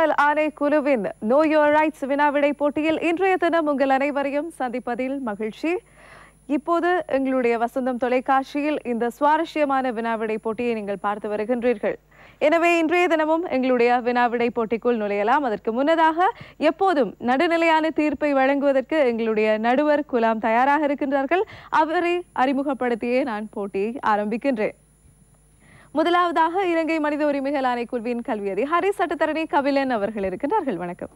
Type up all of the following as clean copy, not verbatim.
உரிமைகள் ஆணைக்குழுவின் no your rights வினாவிடை போட்டியில் இன்றைய தினம் உங்கள் அனைவரையும் சந்திப்பதில் மகிழ்ச்சி. இப்போது எங்களுடைய வசந்தம் தொலைக்காட்சியில் இந்த சுவாரஸ்யமான வினாவிடை போட்டியை நீங்கள் பார்த்து வருகின்றீர்கள். எனவே இன்றைய தினமும் எங்களுடைய வினாவிடை போட்டிக்குள் நுழையலாம். அதற்கு முன்னதாக எப்போதும் நடுநிலையான தீர்ப்பை வழங்குவதற்கு எங்களுடைய நடுவர் குலாம் தயாராக இருக்கின்றார்கள். அவரை அறிமுகப்படுத்தியே நான் போட்டியை ஆரம்பிக்கின்றேன். முதலாவதாக இலங்கை மனித உரிமைகள் ஆணைக்குழுவின் கல்வி அதிகாரி சட்டத்தரணி கபிலன் அவர்கள் இருக்கின்றார்கள். வணக்கம்.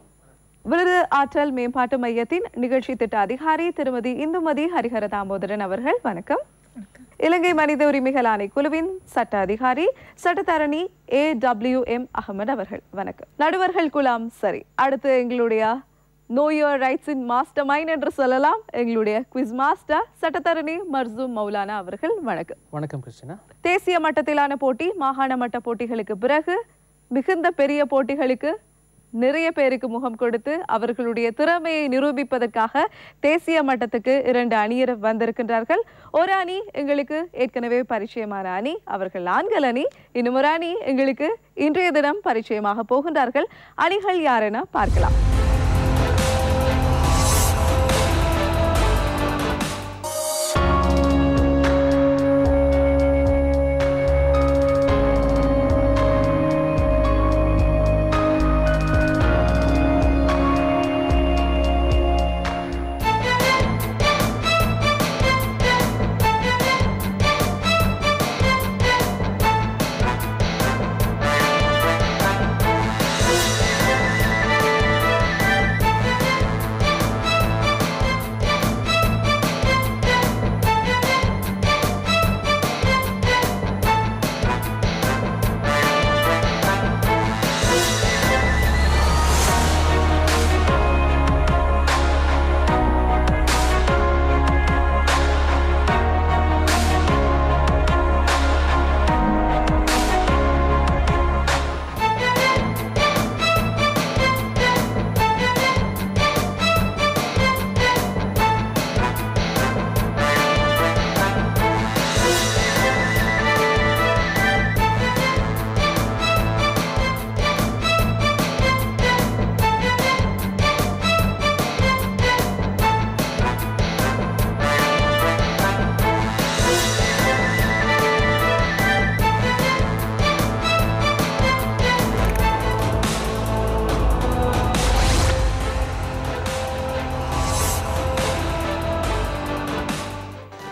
விருது ஆற்றல் மேம்பாட்டு மையத்தின் நிகழ்ச்சி திட்ட அதிகாரி திருமதி இந்துமதி ஹரிஹர தாமோதரன் அவர்கள். வணக்கம். இலங்கை மனித உரிமைகள் ஆணைக்குழுவின் சட்ட அதிகாரி சட்டத்தரணி AWM அகமது அவர்கள். வணக்கம். நடுவர்கள் குலாம் சரி. அடுத்து எங்களுடைய நோ யுவர் ரைட்ஸின் மாஸ்டர் மைண்ட் என்று சொல்லலாம் எங்களுடைய குவிஸ் மாஸ்டர் சட்டத்தரணி மர்சூம் மௌலானா அவர்கள். வணக்கம். வணக்கம் கிருஷ்ணா. தேசிய மட்டத்திலான போட்டி மாகாண மட்ட போட்டிகளுக்கு பிறகு மிகுந்த பெரிய போட்டிகளுக்கு நிறைய பேருக்கு முகம் கொடுத்து அவர்களுடைய திறமையை நிரூபிப்பதற்காக தேசிய மட்டத்துக்கு 2 அணியர் வந்திருக்கின்றார்கள். ஒரு அணி எங்களுக்கு ஏற்கனவே பரிச்சயமான அணி, அவர்கள் ஆண்கள் அணி. இன்னும் ஒரு அணி எங்களுக்கு இன்றைய தினம் பரிச்சயமாக போகின்றார்கள். அணிகள் யாரென பார்க்கலாம்.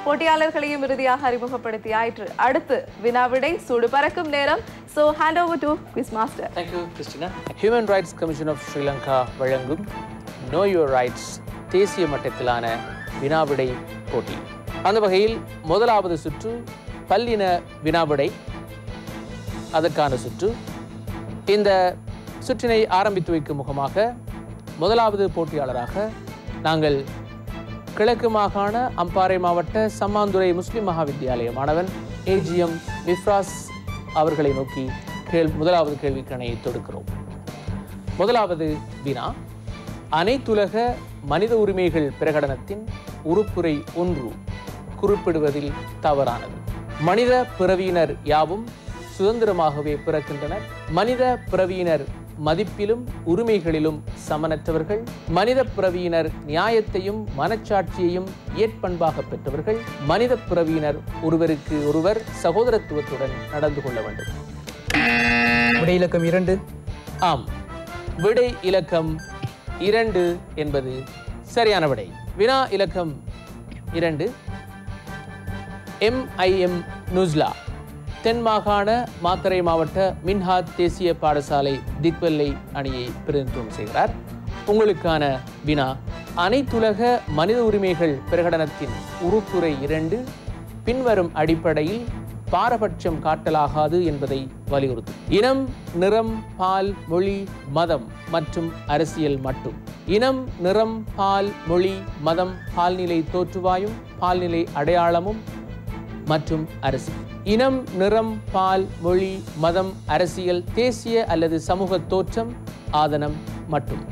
போட்டியாளர்களையும் இறுதியாக அறிமுகப்படுத்தி ஆயிற்று. அடுத்து வினாவிடை சூடு பறக்கும் நேரம். So hand over to quiz master. Thank you Christina. Human Rights Commission of Sri Lanka வழங்கும் Know Your Rights தேசிய மட்டத்திலான வினாவிடை போட்டி. அந்த வகையில் முதலாவது சுற்று பல்லின வினாவிடை, அதற்கான சுற்று. இந்த சுற்றினை ஆரம்பித்து வைக்கும் முகமாக முதலாவது போட்டியாளராக நாங்கள் கிழக்கு மாகாண அம்பாறை மாவட்ட சம்மாந்துறை முஸ்லிம் மகாவித்தியாலய மாணவன் AGM மிஃப்ராஸ் அவர்களை நோக்கி முதலாவது கேள்விக்கணையை தொடுக்கிறோம். முதலாவது வினா, அனைத்துலக மனித உரிமைகள் பிரகடனத்தின் உறுப்புரை 1 குறிப்பிடுவதில் தவறானது. மனித பிறவியினர் யாவும் சுதந்திரமாகவே பிறக்கின்றனர். மனித பிறவியினர் மதிப்பிலும் உரிமைகளிலும் சமனற்றவர்கள். மனித பிறவியினர் நியாயத்தையும் மனச்சாட்சியையும் ஏற்பண்பாக பெற்றவர்கள். மனித பிறவியினர் ஒருவருக்கு ஒருவர் சகோதரத்துவத்துடன் நடந்து கொள்ள வேண்டும். விடை இலக்கம் 2. ஆம், விடை இலக்கம் 2 என்பது சரியான விடை. வினா இலக்கம் 2. MIM நுஸ்லா தென் மாகாண மாத்தறை மாவட்ட மின்ஹாத் தேசிய பாடசாலை திக்வெல்லை அணியை பிரதிநிதித்துவம் செய்கிறார். உங்களுக்கான வினா, அனைத்துலக மனித உரிமைகள் பிரகடனத்தின் உறுப்புரை 2 பின்வரும் அடிப்படையில் பாரபட்சம் காட்டலாகாது என்பதை வலியுறுத்தும். இனம், நிறம், பால், மொழி, மதம் மற்றும் அரசியல் மட்டும். இனம், நிறம், பால், மொழி, மதம், பால்நிலை தோற்றுவாயும் பால்நிலை அடையாளமும் மற்றும் அரசியல். இனம், நிறம், பால், மொழி, மதம், அரசியல், தேசிய அல்லது சமூக தோற்றம், ஆதனம் மட்டும்.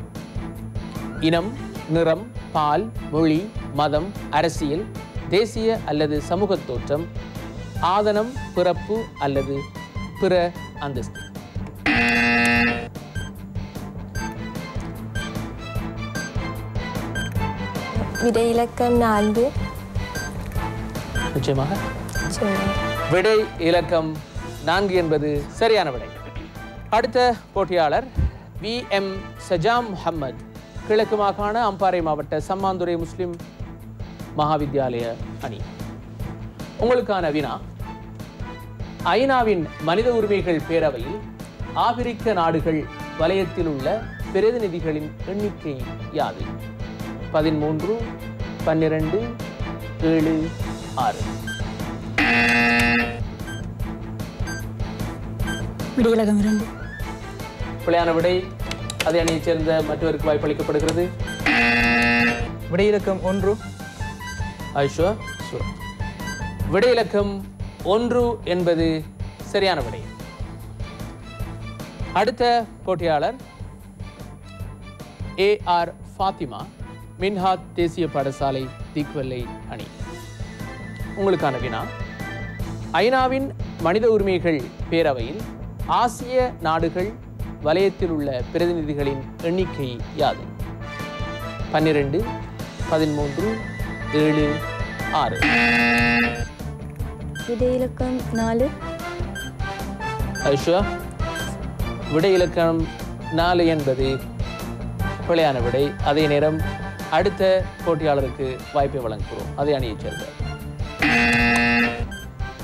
இனம், நிறம், பால், மொழி, மதம், அரசியல், தேசிய அல்லது சமூக தோற்றம், ஆதனம், பிறப்பு அல்லது பிற அந்தஸ்து. விடை இலக்கம் 4. நிச்சயமாக சரி. விடை இலக்கம் 4 என்பது சரியான விடை. அடுத்த போட்டியாளர் VM சஜாம் முஹம்மது, கிழக்கு மாகாண அம்பாறை மாவட்ட சம்மாந்துறை முஸ்லிம் மகாவித்யாலய அணி. உங்களுக்கான வினா, ஐநாவின் மனித உரிமைகள் பேரவையில் ஆப்பிரிக்க நாடுகள் வலயத்தில் உள்ள பிரதிநிதிகளின் எண்ணிக்கை யாது? 13, 12, 7, 6. விடை இலக்கம் 2. பிழையான விடை. அதே அணியைச் சேர்ந்த மற்றவருக்கு வாய்ப்பளிக்கப்படுகிறது. விடை இலக்கம் 1. ஆயிஷா சுரா. விடை இலக்கம் 1 என்பது சரியான விடை. அடுத்த போட்டியாளர் AR ஃபாத்திமா, மின்ஹாத் தேசிய பாடசாலை தீக்வெல்லை அணி. உங்களுக்கான வினா, ஐநாவின் மனித உரிமைகள் பேரவையில் ஆசிய நாடுகள் வலயத்தில் உள்ள பிரதிநிதிகளின் எண்ணிக்கை யாது? 12, 13, 7, 6. விடை இலக்கம் 4. ஐஷா, விடை இலக்கம் 4 என்பது பிழையான விடை. அதே நேரம் அடுத்த போட்டியாளருக்கு வாய்ப்பை வழங்குகிறோம். அதே அணியைச் சேர்ந்த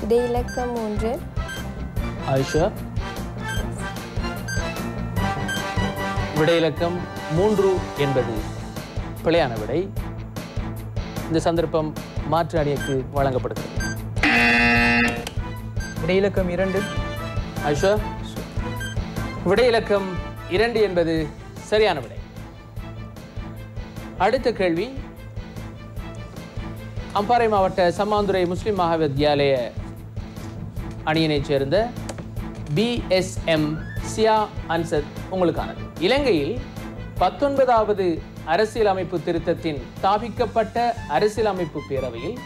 விடை இலக்கம் 3. ஆயிஷா, விடை இலக்கம் 3 என்பது பிழையான விடை. இந்த சந்தர்ப்பம் மாற்று அணிக்கு வழங்கப்படுகிறது. விடை இலக்கம் 2. ஆயிஷா, விடை இலக்கம் 2 என்பது சரியான விடை. அடுத்த கேள்வி, அம்பாறை மாவட்ட சம்மாந்துறை முஸ்லிம் மகாவித்யாலய அணியினைச் சேர்ந்த BSM சியா அன்சத் உங்களுக்கானது. இலங்கையில் 19வது அரசியலமைப்பு திருத்தத்தின் ஸ்தாபிக்கப்பட்ட அரசியலமைப்பு பேரவையில்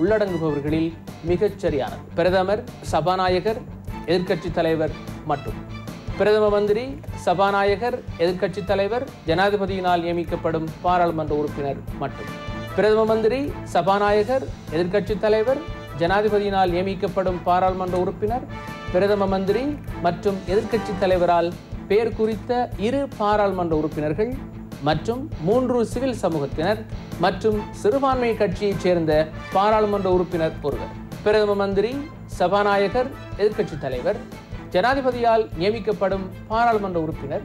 உள்ளடங்குபவர்களில் மிகச் சரியானது. பிரதமர், சபாநாயகர், எதிர்க்கட்சித் தலைவர் மட்டும். பிரதம மந்திரி, சபாநாயகர், எதிர்க்கட்சித் தலைவர், ஜனாதிபதியினால் நியமிக்கப்படும் பாராளுமன்ற உறுப்பினர் மட்டும். பிரதம மந்திரி, சபாநாயகர், எதிர்க்கட்சித் தலைவர், ஜனாதிபதியினால் நியமிக்கப்படும் பாராளுமன்ற உறுப்பினர், பிரதம மந்திரி மற்றும் எதிர்க்கட்சித் தலைவரால் பெயர் குறித்த 2 பாராளுமன்ற உறுப்பினர்கள் மற்றும் 3 சிவில் சமூகத்தினர் மற்றும் சிறுபான்மை கட்சியைச் சேர்ந்த பாராளுமன்ற உறுப்பினர் ஒருவர். பிரதம மந்திரி, சபாநாயகர், எதிர்க்கட்சித் தலைவர், ஜனாதிபதியால் நியமிக்கப்படும் பாராளுமன்ற உறுப்பினர்,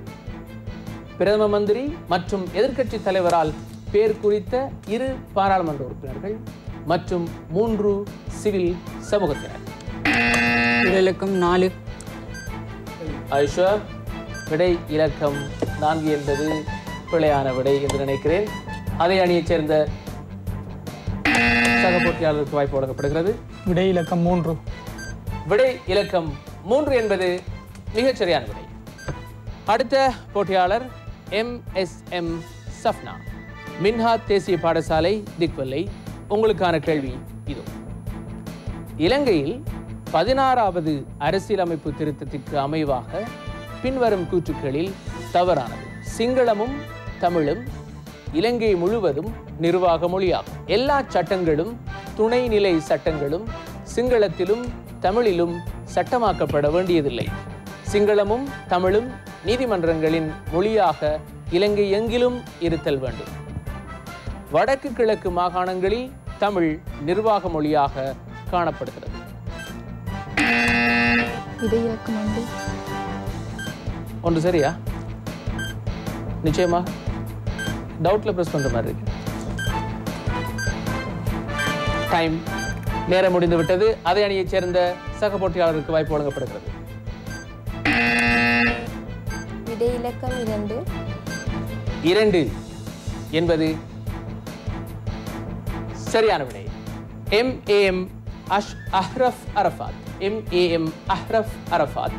பிரதம மந்திரி மற்றும் எதிர்க்கட்சித் தலைவரால் பெயர் குறித்த 2 பாராளுமன்ற உறுப்பினர்கள் மற்றும் 3 சிவில் சமூகத்தினர். விடை இலக்கம் 4. ஆயிஷா, விடை இலக்கம் 4 என்பது பிழையான விடை என்று நினைக்கிறேன். அதே அணியைச் சேர்ந்த சக போட்டியாளருக்கு வாய்ப்பு வழங்கப்படுகிறது. விடை இலக்கம் 3. விடை இலக்கம் 3 என்பது மிகச் சரியான விடை. அடுத்த போட்டியாளர் MSM சஃப்னா, மின்ஹாத் தேசிய பாடசாலை திக்வெல்லை. உங்களுக்கான கேள்வி இதோ. இலங்கையில் 16வது அரசியலமைப்பு திருத்தத்திற்கு அமைவாக பின்வரும் கூற்றுக்களில் தவறானது. சிங்களமும் தமிழும் இலங்கை முழுவதும் நிர்வாக மொழியாகும். எல்லா சட்டங்களும் துணைநிலை சட்டங்களும் சிங்களத்திலும் தமிழிலும் சட்டமாக்கப்பட வேண்டியதில்லை. சிங்களமும் தமிழும் நீதிமன்றங்களின் மொழியாக இலங்கை எங்கிலும் இருத்தல் வேண்டும். வடக்கு கிழக்கு மாகாணங்களில் தமிழ் நிர்வாக மொழியாக காணப்படுகிறது. விடை இலக்கம் 1. ஒன்று சரியா? நிச்சயமா டவுட்ல பிரஸ் பண்ற மாதிரி இருக்கு. டைம், நேரம் முடிந்து விட்டது. அதே அணியைச் சேர்ந்த சக போட்டியாளருக்கு வாய்ப்பு வழங்கப்படுகிறது. விடை இலக்கம் 2. 2 என்பது சரியான விடை. MAM அஹ்ரஃப் அரஃபாத், MAM அஹ்ரஃப் அரஃபாத்,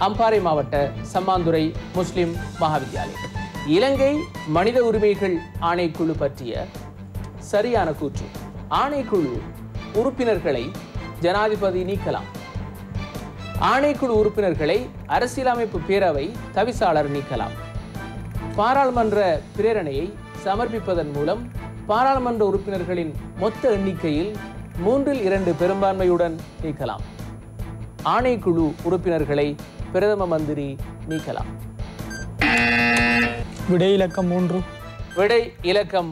அம்பாறை மாவட்ட சம்மாந்துறை முஸ்லிம் மகாவித்யாலயம். இலங்கை மனித உரிமைகள் ஆணைக்குழு பற்றிய சரியான கூற்று. ஆணைக்குழு உறுப்பினர்களை ஜனாதிபதி நீக்கலாம். ஆணைக்குழு உறுப்பினர்களை அரசியலமைப்பு பேரவை தவிசாளர் நீக்கலாம். பாராளுமன்ற பிரேரணையை சமர்ப்பிப்பதன் மூலம் பாராளுமன்ற உறுப்பினர்களின் மொத்த எண்ணிக்கையில் 2/3 பெரும்பான்மையுடன் நீக்கலாம். ஆணைக்குழு உறுப்பினர்களை பிரதம மந்திரி நீக்கலாம். விடை இலக்கம் 3. விடை இலக்கம்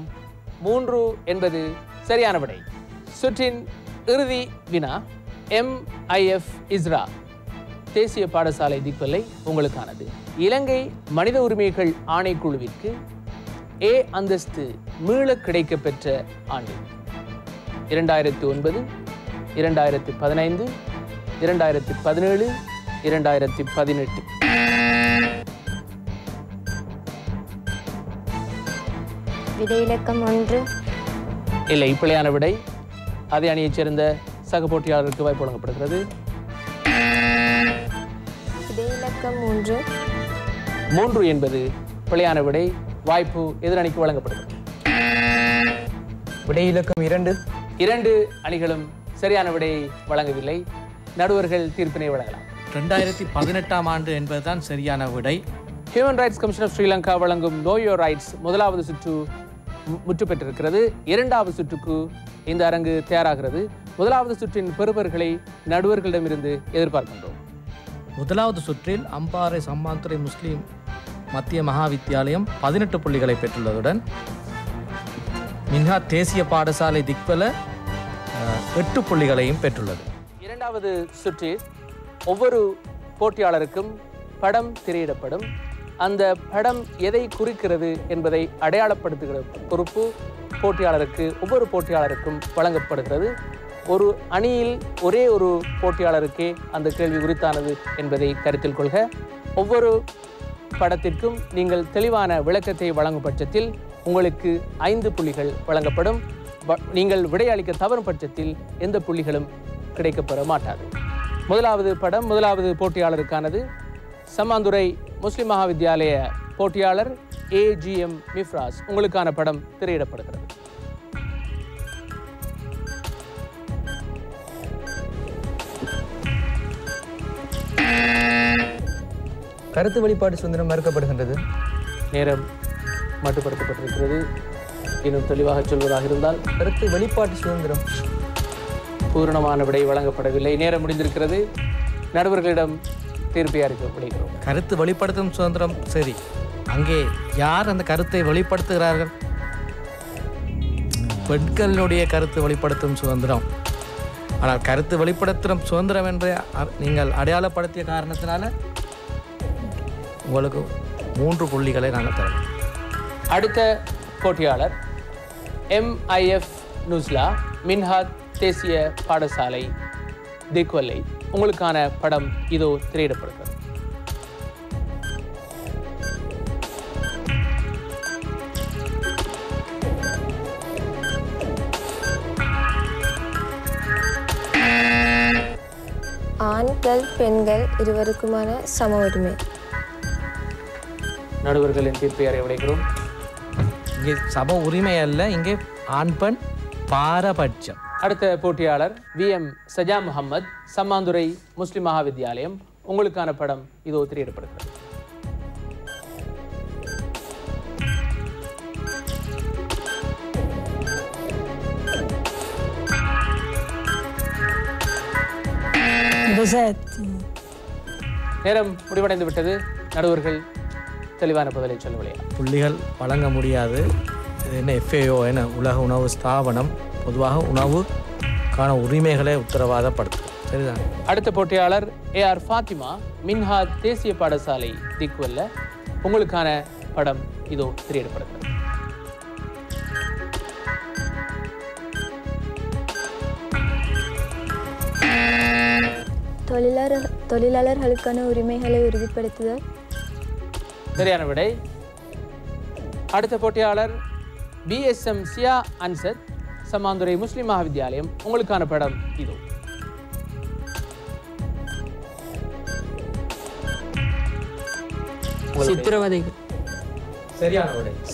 3 என்பது சரியான விடை. சுற்றின் இறுதி வினா MIF இஸ்ரா தேசிய பாடசாலை திக்வெல்லை உங்களுக்கானது. இலங்கை மனித உரிமைகள் ஆணைக்குழுவிற்கு A அந்தஸ்து மீள கிடைக்கப்பெற்ற ஆண்டு 2009, 2015, 2017, 2018. விடை இலக்கம் 1. இல்லை, பிழையான விடை. அதே அணியைச் சேர்ந்த சக போட்டியாளருக்கு வாய்ப்பு வழங்கப்படுகிறது. விடை இலக்கம் 3. 3 என்பது பிழையான விடை. வாய்ப்பு எதிரணிக்கு வழங்கப்படுகிறது. விடை இலக்கம் 2. 2 அணிகளும் சரியான விடையை வழங்கவில்லை. நடுவர்கள் தீர்ப்பினை வழங்கலாம். 2018 ஆண்டு என்பதுதான் சரியான விடை. Human rights commission of Sri Lanka வழங்கும் நோ யோர் ரைட்ஸ் முதலாவது சுற்று முற்று பெற்றிருக்கிறது. 2வது சுற்றுக்கு இந்த அரங்கு தயாராகிறது. முதலாவது சுற்றின் பெறுபர்களை நடுவர்களிடமிருந்து எதிர்பார்க்கின்றோம். முதலாவது சுற்றில் அம்பாறை சம்மாந்துறை முஸ்லீம் மத்திய மகா வித்தியாலயம் 18 புள்ளிகளை பெற்றுள்ளதுடன் மின்ஹாத் தேசிய பாடசாலை திக்வெல 8 புள்ளிகளையும் பெற்றுள்ளது. 2வது சுற்றில் ஒவ்வொரு போட்டியாளருக்கும் படம் திரையிடப்படும். அந்த படம் எதை குறிக்கிறது என்பதை அடையாளப்படுத்துகிற பொறுப்பு ஒவ்வொரு போட்டியாளருக்கும் வழங்கப்படுகிறது. ஒரு அணியில் ஒரே ஒரு போட்டியாளருக்கே அந்த கேள்வி உரித்தானது என்பதை கருத்தில் கொள்க. ஒவ்வொரு படத்திற்கும் நீங்கள் தெளிவான விளக்கத்தை வழங்கும் பட்சத்தில் உங்களுக்கு 5 புள்ளிகள் வழங்கப்படும். நீங்கள் விடையளிக்க தவறும் பட்சத்தில் எந்த புள்ளிகளும் கிடைக்கப்பெற மாட்டாது. முதலாவது படம் முதலாவது போட்டியாளருக்கானது. சம்மாந்துறை முஸ்லிம் மகா வித்தியாலய போட்டியாளர் AGM மிஃப்ராஸ். உங்களுக்கான படம் திரையிடப்படுகிறது. கருத்து வெளிப்பாடு சுதந்திரம் மறுக்கப்படுகின்றது. நேரம் மட்டுப்படுத்தப்பட்டிருக்கிறது. இன்னும் தெளிவாக சொல்வதாக இருந்தால் கருத்து வெளிப்பாட்டு சுதந்திரம் பூரணமான விடை வழங்கப்படவில்லை. நேரம் முடிந்திருக்கிறது. நடுவர்களிடம் தீர்ப்பை அறிக்கை விளைகிறோம். கருத்து வெளிப்படுத்தும் சுதந்திரம் சரி. அங்கே யார் அந்த கருத்தை வெளிப்படுத்துகிறார்கள்? பெண்களுடைய கருத்து வெளிப்படுத்தும் சுதந்திரம். ஆனால் கருத்து வெளிப்படுத்தும் சுதந்திரம் என்று நீங்கள் அடையாளப்படுத்திய காரணத்தினால உங்களுக்கு 3 புள்ளிகளை நாங்கள் தரலாம். அடுத்த போட்டியாளர் MIF நுஸ்லா மின்ஹாத் தேசிய பாடசாலை திக்வெல்லை. உங்களுக்கான படம் இதோ திரையிடப்படுகிறது. ஆண்கள் பெண்கள் இருவருக்குமான சம உரிமை. நடுவர்களின் தீர்ப்பை அறிய விளைகிறோம். இங்கே சம உரிமை அல்ல, இங்கே ஆண் பெண் பாரபட்சம். அடுத்த போட்டியாளர் VM சஜா முகமது சம்மாந்துறை முஸ்லிம் மகா வித்தியாலயம். உங்களுக்கான படம் இதோ திரையிடப்படுகிறது. நேரம் முடிவடைந்து விட்டது. நடுவர்கள் தெளிவான பதிலை சொல்லவில்லை. புள்ளிகள் வழங்க முடியாது. இது என்ன FAO என உலக உணவு ஸ்தாபனம் பொதுவாக உணவுக்கான உரிமைகளை உத்தரவாதப்படுத்தும். சரிதான். அடுத்த போட்டியாளர் AR ஃபாத்திமா மின்ஹாத் தேசிய பாடசாலை திக்வெல்ல. உங்களுக்கான படம் இதோ திரையிடப்படுகிறது. தொழிலாளர்களுக்கான உரிமைகளை உறுதிப்படுத்துதல். சரியான விடை. அடுத்த போட்டியாளர் BSM சியா அன்சத் சம்மாந்துறை முஸ்லிம் மகா வித்தியாலயம். உங்களுக்கான படம் இதோ. சித்திரவதைகள்.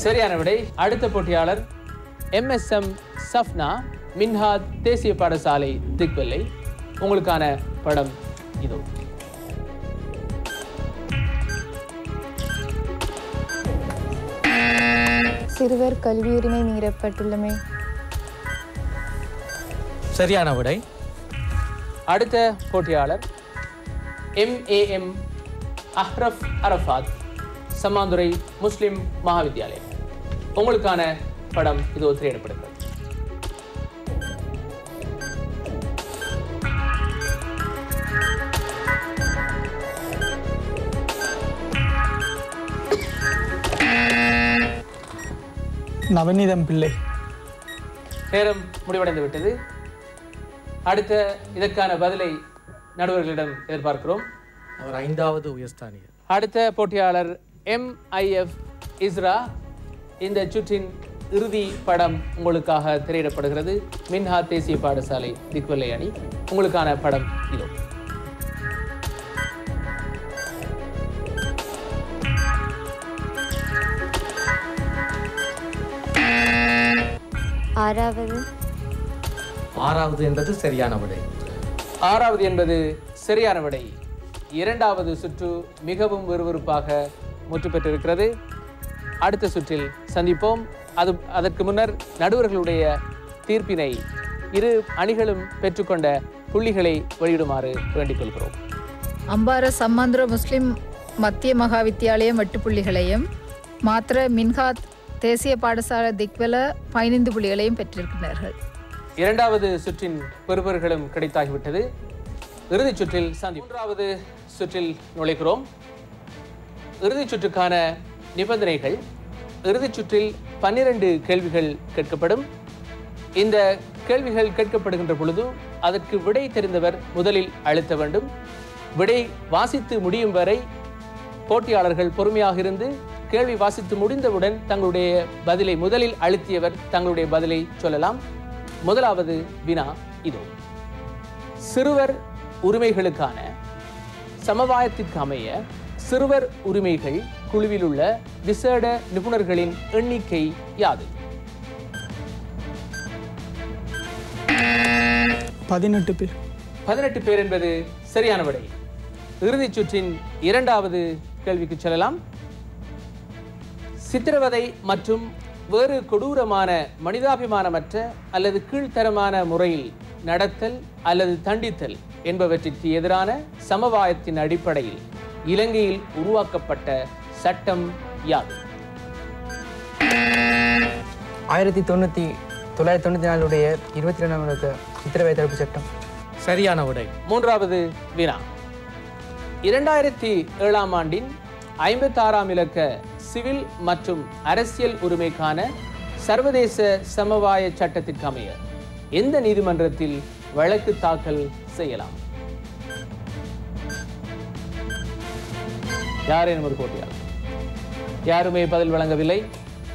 சரியான விடை. அடுத்த போட்டியாளர் MSM சஃப்னா மின்ஹாத் தேசிய பாடசாலை திக்வெல்லை. உங்களுக்கான படம் இதோ. சிறுவர் கல்வியுரிமை மீறப்பட்டுள்ளமை. சரியான விடை. அடுத்த போட்டியாளர் MAM அஹ்ரஃப் அரஃபாத், சம்மாந்துறை முஸ்லிம் மகாவித்யாலயம். உங்களுக்கான படம் இதோ திரையிடப்படுகிறது. நவநீதம் பிள்ளை. நேரம் முடிவடைந்து விட்டது. அடுத்த இதற்கான பதிலை நடுவர்களிடம் எதிர்பார்க்கிறோம். அவர் 5வது உயர்ஸ்தானியர். அடுத்த போட்டியாளர் MIF இஸ்ரா. இந்த சுற்றின் இறுதி படம் உங்களுக்காக திரையிடப்படுகிறது. மின்ஹாத் தேசிய பாடசாலை திக்வலை அணி. உங்களுக்கான படம் இதோ. ஆறாவது என்பது சரியான விடை. 6வது என்பது சரியான விடை. 2வது சுற்று மிகவும் விறுவிறுப்பாக முற்று பெற்றிருக்கிறது. அடுத்த சுற்றில் சந்திப்போம். அதற்கு முன்னர் நடுவர்களுடைய தீர்ப்பினை இரு அணிகளும் பெற்றுக்கொண்ட புள்ளிகளை வெளியிடுமாறு வேண்டிக் கொள்கிறோம். அம்பார சம்மாந்திர முஸ்லிம் மத்திய மகாவித்தியாலயம் 8 புள்ளிகளையும், மாத்திர மின்ஹாத் தேசிய பாடசாலை திக்வல 15 புள்ளிகளையும் பெற்றிருக்கிறார்கள். 2வது சுற்றின் பெறுபர்களும் கிடைத்தாகிவிட்டது. இறுதிச் சுற்றில் சந்தி. 3வது சுற்றில் நுழைகிறோம். இறுதிச் சுற்றுக்கான நிபந்தனைகள். இறுதிச் சுற்றில் 12 கேள்விகள் கேட்கப்படும். இந்த கேள்விகள் கேட்கப்படுகின்ற பொழுது அதற்கு விடை தெரிந்தவர் முதலில் அழுத்த வேண்டும். விடை வாசித்து முடியும் வரை போட்டியாளர்கள் பொறுமையாக இருந்து கேள்வி வாசித்து முடிந்தவுடன் தங்களுடைய பதிலை முதலில் அழுத்தியவர் தங்களுடைய பதிலை சொல்லலாம். முதலாவது வினா இதோ. சிறுவர் உரிமைகளுக்கான சமவாயத்திற்கு அமைய சிறுவர் உரிமைகள் குழுவில் உள்ள விசேட நிபுணர்களின் எண்ணிக்கை யாது? 18 பேர். 18 பேர் என்பது சரியான விடை. இறுதிச் சுற்றின் 2வது கேள்விக்கு செல்லலாம். சித்திரவதை மற்றும் வேறு கொடூரமான மனிதாபிமானமற்ற அல்லது கீழ்த்தரமான முறையில் நடத்தல் அல்லது தண்டித்தல் என்பவற்றிற்கு எதிரான சமவாயத்தின் அடிப்படையில் இலங்கையில் உருவாக்கப்பட்ட சட்டம் யாது? 1994 22 சித்திரவதை தடுப்பு சட்டம். சரியான விடை. 3வது வினா. 2007ஆம் ஆண்டின் 56ஆம் இலக்க சிவில் மற்றும் அரசியல் உரிமைக்கான சர்வதேச சமவாய சட்டத்திற்கு அமைய எந்த நீதிமன்றத்தில் வழக்கு தாக்கல் செய்யலாம்? யாரேனும் ஒரு போட்டியாளர்? யாருமே பதில் வழங்கவில்லை.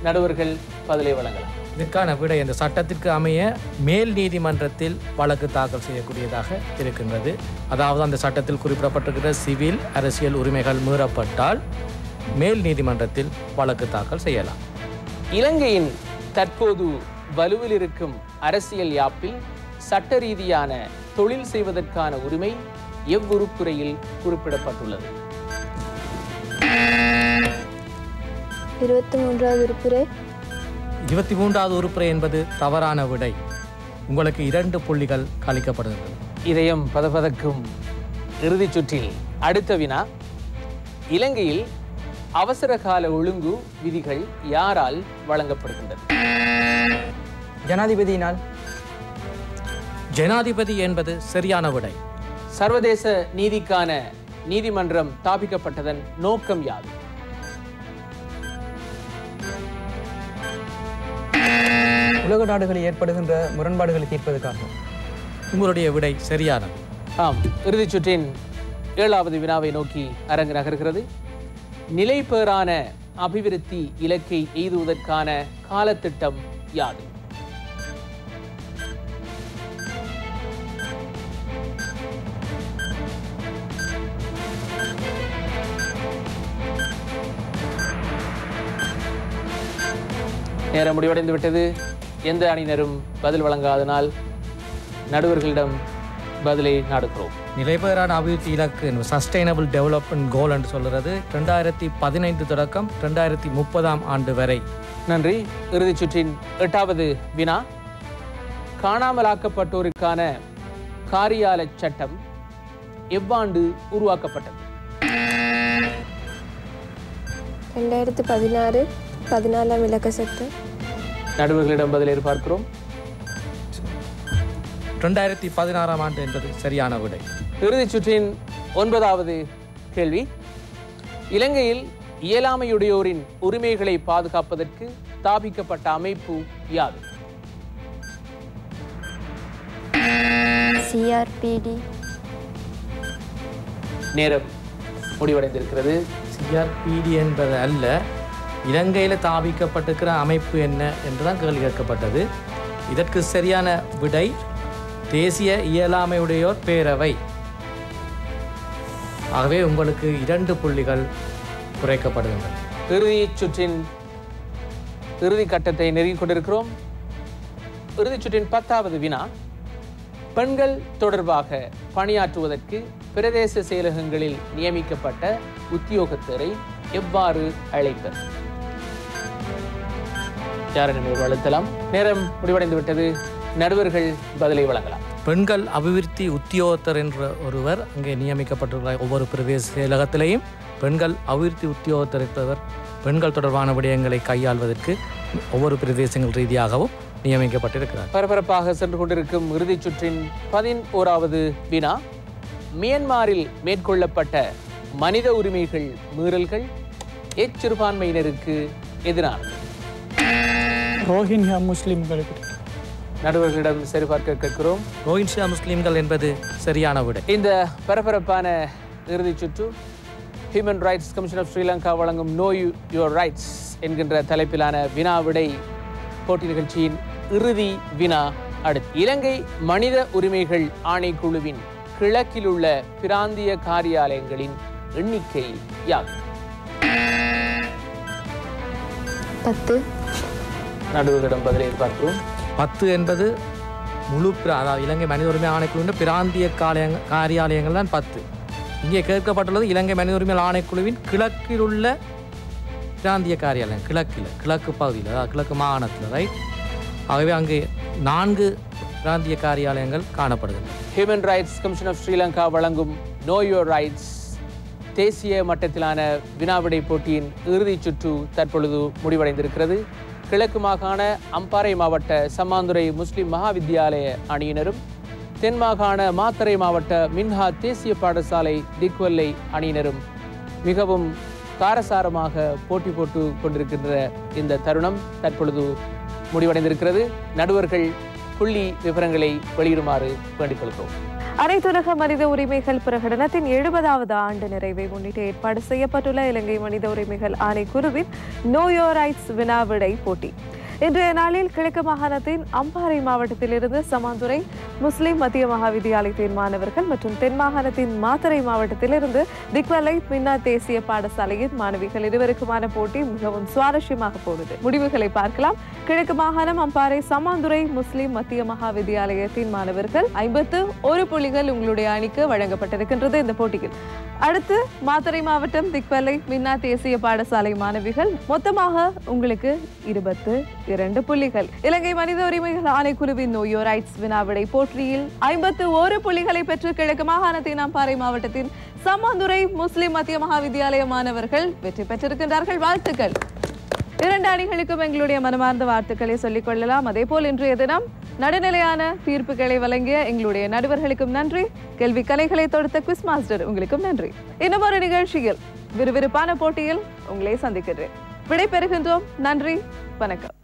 நடுவர்கள் பதிலை வழங்கலாம். இதற்கான விடை இந்த சட்டத்திற்கு அமைய மேல் நீதிமன்றத்தில் வழக்கு தாக்கல் செய்யக்கூடியதாக இருக்கின்றது. அதாவது அந்த சட்டத்தில் குறிப்பிடப்பட்டிருக்கிற சிவில் அரசியல் உரிமைகள் மீறப்பட்டால் மேல் நீதிமன்றத்தில் வழக்கு தாக்கல் செய்யலாம். இலங்கையின் தற்போது வலுவில் இருக்கும் அரசியல் யாப்பில் சட்ட ரீதியான தொழில் செய்வதற்கான உரிமை எவ்வுறுப்புரையில் குறிப்பிடப்பட்டுள்ளது? 23வது உறுப்புரை. 23வது உறுப்புரை என்பது தவறான விடை. உங்களுக்கு 2 புள்ளிகள் கழிக்கப்படுகின்றன. இதயம் பதபதக்கும் இறுதிச் சுற்றில் அடுத்த வினா. இலங்கையில் அவசர கால ஒழுங்கு விதிகள் யாரால் வழங்கப்படுகின்றது? ஜனாதிபதியினால். ஜனாதிபதி என்பது சரியான விடை. சர்வதேச நீதிக்கான நீதிமன்றம் ஸ்தாபிக்கப்பட்டதன் நோக்கம் யாது? உலக நாடுகளில் ஏற்படுகின்ற முரண்பாடுகளை தீர்ப்பதற்காக. உங்களுடைய விடை சரியானது. ஆம். இறுதிச் சுற்றின் 7வது வினாவை நோக்கி அரங்கு நகர்கிறது. நிலைபேறான அபிவிருத்தி இலக்கை எய்துவதற்கான காலத்திட்டம் யாது? நேரம் முடிவடைந்து விட்டது. எந்த அணியினரும் பதில் வழங்காதனால் நடுவர்களிடம் பதிலை நாடுகிறோம். நிலைபெறான அபிவிருத்தி இலக்கு சஸ்டைனபிள் டெவலப்மெண்ட் கோல் என்று சொல்கிறது 2015 தொடக்கம் 2030ஆம் ஆண்டு வரை நன்றி. இறுதிச் சுற்றின் 8வது வினா. காணாமலாக்கப்பட்டோருக்கான காரியாலய சட்டம் எவ்வாண்டு உருவாக்கப்பட்டது? 2016 14ஆம் இலக்க சட்டம். நடுவர்களிடம் பதில் எதிர்பார்க்கிறோம். 2016ஆம் ஆண்டு என்பது சரியான விடை. இறுதிச் சுற்றின் 9வது கேள்வி. இலங்கையில் இயலாமையுடையோரின் உரிமைகளை பாதுகாப்பதற்கு ஸ்தாபிக்கப்பட்ட அமைப்பு யாது? CRPD. நேரம் முடிவடைந்திருக்கிறது. CRPD என்பது அல்ல, இலங்கையில் தாபிக்கப்பட்டிருக்கிற அமைப்பு என்ன என்றுதான் கேள்வி கேட்கப்பட்டது. இதற்கு சரியான விடை தேசிய இயலாமையுடையோர் பேரவை. ஆகவே உங்களுக்கு 2 புள்ளிகள் குறைக்கப்படுகின்றன. இறுதிச் சுற்றின் இறுதி கட்டத்தை நெருங்கிக் கொண்டிருக்கிறோம். இறுதிச் சுற்றின் 10வது வினா. பெண்கள் தொடர்பாக பணியாற்றுவதற்கு பிரதேச செயலகங்களில் நியமிக்கப்பட்ட உத்தியோகத்தரை எவ்வாறு அழைப்பர்? யாரிடம் அழுத்தலாம். நேரம் முடிவடைந்து விட்டது. நடுவர்கள் பதிலை வழங்கலாம். பெண்கள் அபிவிருத்தி உத்தியோகத்தர் என்ற ஒருவர் அங்கே நியமிக்கப்பட்டுள்ள ஒவ்வொரு பிரதேச செயலகத்திலையும் பெண்கள் அபிவிருத்தி உத்தியோகத்தர் என்பவர் பெண்கள் தொடர்பான விடயங்களை கையாள்வதற்கு ஒவ்வொரு பிரதேசங்கள் ரீதியாகவும் நியமிக்கப்பட்டிருக்கிறார். பரபரப்பாக சென்று கொண்டிருக்கும் இறுதிச் சுற்றின் 11வது வினா. மியன்மாரில் மேற்கொள்ளப்பட்ட மனித உரிமைகள் மீறல்கள் எச்சிறுபான்மையினருக்கு எதிரானது? ரோஹின்யா முஸ்லிம்களுக்கு. நடுவர்களிடம் சரிபார்க்க கேட்கிறோம். ரோஹின்யா முஸ்லிம்கள் என்பது சரியான விடை. இந்த பரபரப்பான இறுதிச் சுற்று human rights commission of Sri Lanka வழங்கும் நோ யுவர் ரைட்ஸ் என்கின்ற தலைப்பிலான வினா விடை போட்டி நிகழ்ச்சியின் இறுதி வினா. அடுத்து, இலங்கை மனித உரிமைகள் ஆணைக்குழுவின் கிழக்கில் உள்ள பிராந்திய காரியாலயங்களின் எண்ணிக்கை யாது? 10. நடுவர்களிடம் பதிலை எதிர்பார்க்கிறோம். 10 என்பது முழு அதாவது இலங்கை மனித உரிமை ஆணைக்குழுவின் பிராந்திய காரியாலயங்கள் தான் 10. இங்கே கேட்கப்பட்டுள்ளது இலங்கை மனித உரிமை ஆணைக்குழுவின் கிழக்கில் உள்ள பிராந்திய காரியாலயம். கிழக்கு பகுதியில், அதாவது கிழக்கு மாகாணத்தில், ரைட். ஆகவே அங்கே 4 பிராந்திய காரியாலயங்கள் காணப்படுகின்றன. Human rights commission of Sri Lanka வழங்கும் நோ யுவர் ரைட்ஸ் தேசிய மட்டத்திலான வினாவிடை போட்டியின் இறுதிச் சுற்று தற்பொழுது முடிவடைந்திருக்கிறது. கிழக்கு மாகாண அம்பாறை மாவட்ட சம்மாந்துறை முஸ்லிம் மகாவித்தியாலய அணியினரும் தென் மாகாண மாத்தறை மாவட்ட மின்ஹா தேசிய பாடசாலை திக்வல்லை அணியினரும் மிகவும் காரசாரமாக போட்டி போட்டு கொண்டிருக்கின்ற இந்த தருணம் தற்பொழுது முடிவடைந்திருக்கிறது. நடுவர்கள் புள்ளி விவரங்களை வெளியிடுமாறு வேண்டிக் கொள்கிறோம். அனைத்துலக மனித உரிமைகள் பிரகடனத்தின் 70வது ஆண்டு நிறைவை முன்னிட்டு ஏற்பாடு செய்யப்பட்டுள்ள இலங்கை மனித உரிமைகள் ஆணைக்குழுவின் நோ யுவர் ரைட்ஸ் வினாவிடை போட்டி இன்றைய நாளில் கிழக்கு மாகாணத்தின் அம்பாறை மாவட்டத்திலிருந்து சமாந்துறை முஸ்லிம் மத்திய மகாவித்தியாலயத்தின் மாணவர்கள் மற்றும் தென் மாகாணத்தின் மாத்தறை மாவட்டத்திலிருந்து திக்வலை மின்னா தேசிய பாடசாலையின் மாணவிகள் இருவருக்குமான போட்டி மிகவும் சுவாரஸ்யமாக போகுது. முடிவுகளை பார்க்கலாம். கிழக்கு மாகாணம் அம்பாறை சமாந்துறை முஸ்லிம் மத்திய மகாவித்தியாலயத்தின் மாணவர்கள் 51 புள்ளிகள் உங்களுடைய அணிக்கு வழங்கப்பட்டிருக்கின்றது இந்த போட்டியில். அடுத்து மாத்தறை மாவட்டம் திக்வலை மின்னா தேசிய பாடசாலை மாணவிகள் மொத்தமாக உங்களுக்கு 22 புள்ளிகள். இலங்கை மனித உரிமைகள் ஆணைக்குழுவின் நோ யுவர் ரைட்ஸ் வினாவிடை போட்டியில் 51 புள்ளிகளை பெற்று கிழக்கு மாகாணத்தின் அம்பாறை மாவட்டத்தின் சம்மாந்துறை முஸ்லிம் மத்திய மகாவித்தியாலய மாணவர்கள் வெற்றி பெற்றிருக்கின்றார்கள். வாழ்த்துக்கள். 2 அணிகளுக்கும் எங்களுடைய மனமார்ந்த வாழ்த்துக்களை சொல்லிக் கொள்ளலாம். அதேபோல் இன்றைய தினம் நடுநிலையான தீர்ப்புகளை வழங்கிய எங்களுடைய நடுவர்களுக்கும் நன்றி. கேள்வி கலைகளை தொடுத்த குவிஸ் மாஸ்டர் உங்களுக்கும் நன்றி. இன்னும் ஒரு நிகழ்ச்சியில் விறுவிறுப்பான போட்டியில் உங்களை சந்திக்கிறேன். விடை பெறுகின்றோம். நன்றி, வணக்கம்.